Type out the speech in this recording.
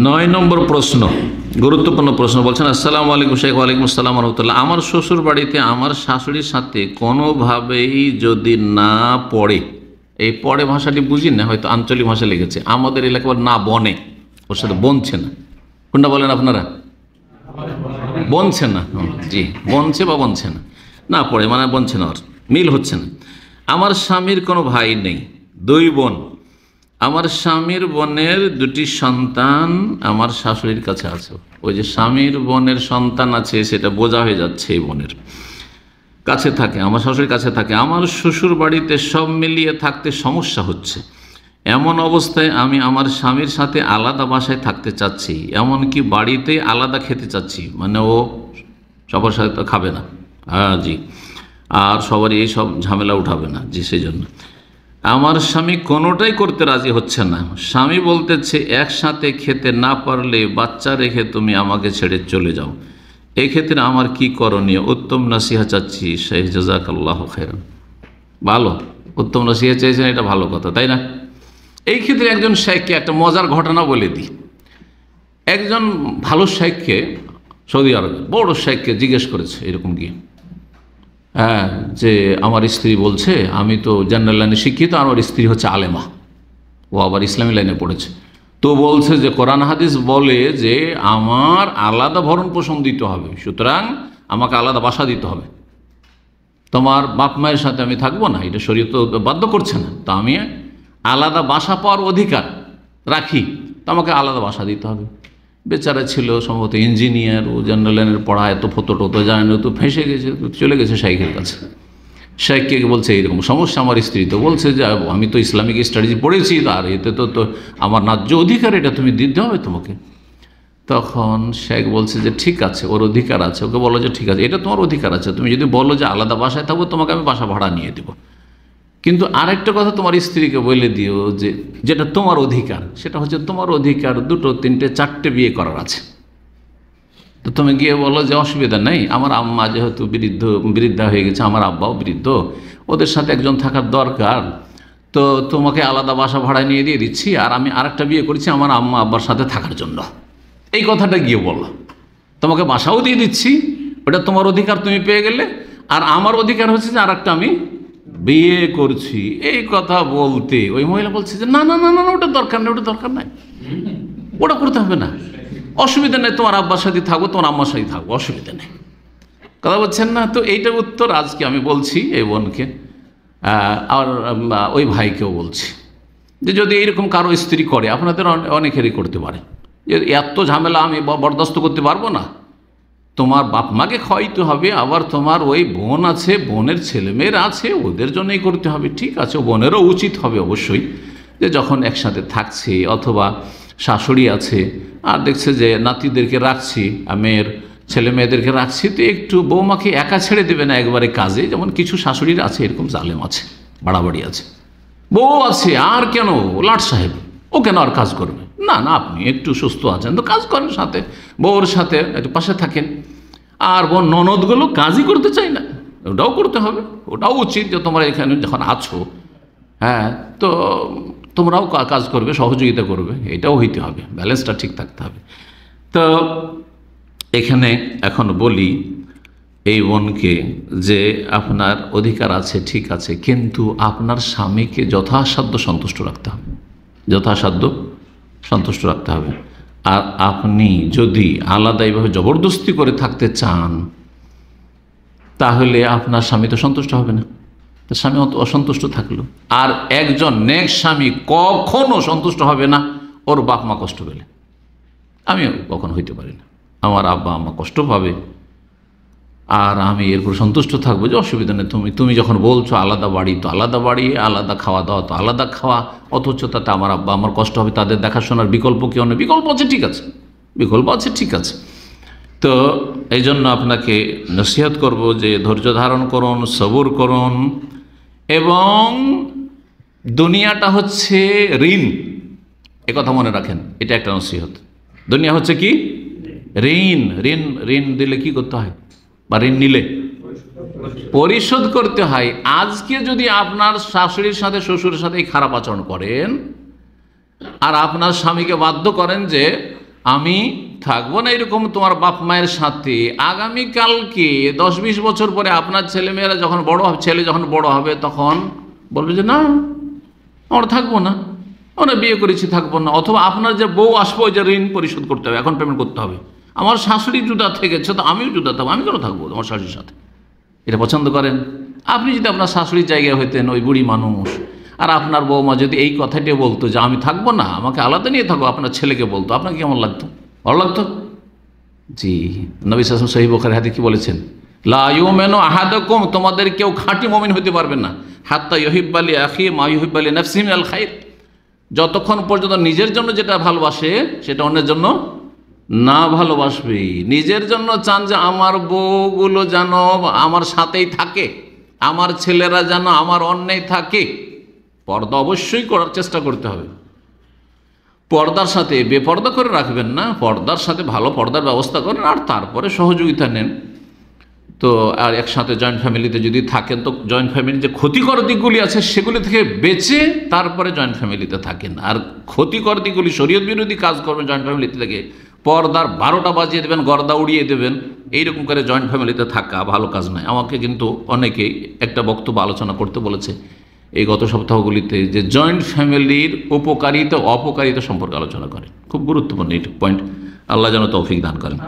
9 নম্বর প্রশ্ন, গুরুত্বপূর্ণ প্রশ্ন। বলছেন, আসসালামু আলাইকুম শেখ। ওয়ালাইকুম আসসালাম রহমতুল্লাহ। আমার শ্বশুর বাড়িতে আমার শাশুড়ির সাথে কোনোভাবেই যদি না পড়ে, এই পড়ে ভাষাটি বুঝি না, হয়তো আঞ্চলিক ভাষা লিখেছে, আমাদের এলাকায় না বনে, ওর সাথে বনছে না। কোনটা বলেন আপনারা? বনছে না। জি, বনছে বা বনছে না, না পড়ে মানে বনছে না, ওর মিল হচ্ছে না। আমার স্বামীর কোনো ভাই নেই, 2 বোন। আমার স্বামীর বোনের 2টি সন্তান আমার শাশুড়ির কাছে আছে। ওই যে স্বামীর বোনের সন্তান আছে সেটা বোঝা হয়ে যাচ্ছে, এই বোনের কাছে থাকে, আমার শাশুড়ির কাছে থাকে। আমার শ্বশুর বাড়িতে সব মিলিয়ে থাকতে সমস্যা হচ্ছে। এমন অবস্থায় আমি আমার স্বামীর সাথে আলাদা বাসায় থাকতে চাচ্ছি, এমনকি বাড়িতে আলাদা খেতে চাচ্ছি, মানে ও সবার সাথে তো খাবে না। হ্যাঁ জি, আর সবারই এই সব ঝামেলা উঠাবে না জি। সেই জন্য আমার স্বামী কোনোটাই করতে রাজি হচ্ছে না। স্বামী বলতেছে, একসাথে খেতে না পারলে বাচ্চা রেখে তুমি আমাকে ছেড়ে চলে যাও। এক্ষেত্রে আমার কি করণীয়? উত্তম নসিহা চাচ্ছি শেখ, জাযাকাল্লাহু খাইরান। ভালো, উত্তম নসিহা চাইছেন, এটা ভালো কথা, তাই না? এই ক্ষেত্রে একজন শেখকে একটা মজার ঘটনা বলে দিই। একজন ভালো শেখকে, সৌদি আরবে বড় শেখকে জিজ্ঞেস করেছে এরকম গিয়ে, হ্যাঁ, যে আমার স্ত্রী বলছে, আমি তো জেনারেল লাইনে শিক্ষিত, আর আমার স্ত্রী হচ্ছে আলেমা, ও আবার ইসলামী লাইনে পড়েছে, তো বলছে যে কোরআন হাদিস বলে যে আমার আলাদা ভরণ পোষণ দিতে হবে, সুতরাং আমাকে আলাদা বাসা দিতে হবে, তোমার বাপ মায়ের সাথে আমি থাকবো না, এটা শরীয়ত বাধ্য করছে না, তো আমি আলাদা বাসা পাওয়ার অধিকার রাখি, তো আমাকে আলাদা বাসা দিতে হবে। বেচারা ছিল সম্ভবত ইঞ্জিনিয়ার, ও জেনারেল লাইনের পড়া, এত ফতো টোতো যায় না, তো ফেঁসে গেছে, চলে গেছে শাইখের কাছে। শাইখকে বলছে এইরকম সমস্যা, আমার স্ত্রী তো বলছে যে আমি তো ইসলামিক স্টাডিজ পড়েছি, আর এতে তো আমার ন্যায্য অধিকার, এটা তুমি দিতে হবে তোমাকে। তখন শেখ বলছে যে ঠিক আছে, ওর অধিকার আছে, ওকে বলো যে ঠিক আছে, এটা তোমার অধিকার আছে, তুমি যদি বলো যে আলাদা বাসায় থাকবো, তোমাকে আমি বাসা ভাড়া নিয়ে দেবো, কিন্তু আরেকটা কথা তোমার স্ত্রীকে বলে দিও যে যেটা তোমার অধিকার, সেটা হচ্ছে তোমার অধিকার 2, 3, 4টে বিয়ে করার আছে। তো তুমি গিয়ে বলো যে অসুবিধা নেই, আমার আম্মা যেহেতু বৃদ্ধা হয়ে গেছে, আমার আব্বাও বৃদ্ধ, ওদের সাথে একজন থাকার দরকার, তো তোমাকে আলাদা বাসা ভাড়া নিয়ে দিয়ে দিচ্ছি, আর আমি আরেকটা বিয়ে করেছি আমার আম্মা আব্বার সাথে থাকার জন্য। এই কথাটা গিয়ে বললো, তোমাকে বাসাও দিয়ে দিচ্ছি, ওটা তোমার অধিকার, তুমি পেয়ে গেলে, আর আমার অধিকার হচ্ছে যে আরেকটা আমি বিয়ে করছি। এই কথা বলতে ওই মহিলা বলছে যে না না না না, ওটা দরকার নেই, ওটা দরকার নাই, ওটা করতে হবে না, অসুবিধা নেই, তোমার আব্বার সাথে থাকবো, তোমার আম্মার সাথে থাকবো, অসুবিধা নেই। কথা বলছেন না? তো এইটার উত্তর আজকে আমি বলছি এই বোনকে, আর ওই ভাইকেও বলছি যে যদি এইরকম কারো স্ত্রী করে, আপনাদের অনেকেরই করতে পারে, যে এত ঝামেলা আমি বরদাস্ত করতে পারবো না, তোমার বাপ মাকে খাওয়াইতে হবে, আবার তোমার ওই বোন আছে, বোনের ছেলেমেয়েরা আছে, ওদের জন্যই করতে হবে। ঠিক আছে, বোনেরও উচিত হবে অবশ্যই যে যখন একসাথে থাকছে, অথবা শাশুড়ি আছে আর দেখছে যে নাতিদেরকে রাখছি, মেয়ের ছেলে মেয়েদেরকে রাখছি, তো একটু বৌমাকে একা ছেড়ে দেবে না একবারে কাজে, যেমন কিছু শাশুড়ির আছে, এরকম জালেম আছে, বাড়াবাড়ি আছে, বউ আছে আর কেন লাট সাহেব, ও কেন আর কাজ করবে না, না আপনি একটু সুস্থ আছেন তো কাজ করেন, সাথে বউর সাথে একটু পাশে থাকেন। আর বোন ননদগুলো কাজই করতে চাই না, ওটাও করতে হবে, ওটাও উচিত যে তোমরা এখানে যখন আছো, হ্যাঁ, তো তোমরাও কাজ করবে, সহযোগিতা করবে, এটাও হইতে হবে, ব্যালেন্সটা ঠিক থাকতে হবে। তো এখানে এখন বলি এই বোনকে যে আপনার অধিকার আছে, ঠিক আছে, কিন্তু আপনার স্বামীকে যথাসাধ্য সন্তুষ্ট রাখতে হবে, যথাসাধ্য সন্তুষ্ট রাখতে হবে। আর আপনি যদি আলাদা এইভাবে জবরদস্তি করে থাকতে চান, তাহলে আপনার স্বামী তো সন্তুষ্ট হবে না, তো স্বামী অসন্তুষ্ট থাকলো। আর একজন নেক্সট স্বামী কখনো সন্তুষ্ট হবে না ওর বাপ মা কষ্ট পেলে, আমিও কখনো হইতে পারি না, আমার আব্বা আম্মা কষ্ট পাবে, আর আমি এরপর সন্তুষ্ট থাকবো যে অসুবিধা নেই, তুমি যখন বলছো আলাদা বাড়ি, তো আলাদা বাড়ি, আলাদা খাওয়া দাওয়া তো আলাদা খাওয়া, অথচ তাতে আমার আব্বা আমার কষ্ট হবে, তাদের দেখাশোনার বিকল্প কেউ নেই, বিকল্প আছে ঠিক আছে, বিকল্প আছে ঠিক আছে। তো এই জন্য আপনাকে নসিহত করব যে ধৈর্য ধারণ করুন, সবুর করুন, এবং দুনিয়াটা হচ্ছে ঋণ, একথা মনে রাখেন, এটা একটা নসিহত। দুনিয়া হচ্ছে কি ঋণ, ঋণ ঋণ দিলে কি করতে হয়, বা ঋণ নিলে পরিশোধ করতে হয়। আজকে যদি আপনার শাশুড়ির সাথে শ্বশুরের সাথে খারাপ আচরণ করেন, আর আপনার স্বামীকে বাধ্য করেন যে আমি থাকবো না এরকম তোমার বাপ মায়ের সাথে, আগামীকালকে 10-20 বছর পরে আপনার ছেলেমেয়েরা যখন বড় হবে, ছেলে যখন বড় হবে তখন বলবে যে না আমরা থাকবো না, আমরা বিয়ে করেছি থাকবো না। অথবা আপনার যে বউ আসবো ওই যে ঋণ পরিশোধ করতে হবে, এখন পেমেন্ট করতে হবে, আমার শাশুড়ি জুদা থেকেছে তো আমিও জুদা থাকবো, আমি কেন থাকবো আমার শাশুড়ির সাথে? এটা পছন্দ করেন? আপনি যদি আপনার শাশুড়ির জায়গায় হইতেন, ওই বুড়ি মানুষ, আর আপনার বৌমা যদি এই কথাটি বলতো যে আমি থাকবো না, আমাকে আলাদা নিয়ে থাকবো, আপনার ছেলেকে বলতো, আপনাকে কেমন লাগতো? ভালো লাগতো? জি, নবী সাল্লাল্লাহু আলাইহি ওয়াসাল্লাম সহিহ বুখারী হাদিসে কি বলেছেন? লা ইউমিনু আহাদুকুম, তোমাদের কেউ খাঁটি মুমিন হতে পারবে না, হাত্তা ইউহিব্বা লি আখি মা ইউহিব্বা লি নাফসিহি মিনাল খাইর, যতক্ষণ পর্যন্ত নিজের জন্য যেটা ভালোবাসে সেটা অন্যের জন্য না ভালোবাসবে। নিজের জন্য চান যে আমার বউগুলো যেন আমার সাথেই থাকে, আমার ছেলেরা যেন আমার অন্যেই থাকে, পর্দা অবশ্যই করার চেষ্টা করতে হবে। পর্দার সাথে বেপর্দা করে রাখবেন না, পর্দার সাথে ভালো পর্দার ব্যবস্থা করেন, আর তারপরে সহযোগিতা নেন। তো আর একসাথে জয়েন্ট ফ্যামিলিতে যদি থাকেন তো জয়েন্ট ফ্যামিলির যে ক্ষতিকর দিকগুলি আছে সেগুলি থেকে বেঁচে তারপরে জয়েন্ট ফ্যামিলিতে থাকেন। আর ক্ষতিকর দিকগুলি, শরীয়ত বিরোধী কাজ করবেন জয়েন্ট ফ্যামিলিতে থেকে, পর্দার 12টা বাজিয়ে দেবেন, গর্দা উড়িয়ে দেবেন, এইরকম করে জয়েন্ট ফ্যামিলিতে থাকা ভালো কাজ নয়। আমাকে কিন্তু অনেকেই একটা বক্তব্য আলোচনা করতে বলেছে এই গত সপ্তাহগুলিতে, যে জয়েন্ট ফ্যামিলির উপকারিতা অপকারিতা সম্পর্কে আলোচনা করে, খুব গুরুত্বপূর্ণ এই পয়েন্ট। আল্লাহ যেন তৌফিক দান করেন।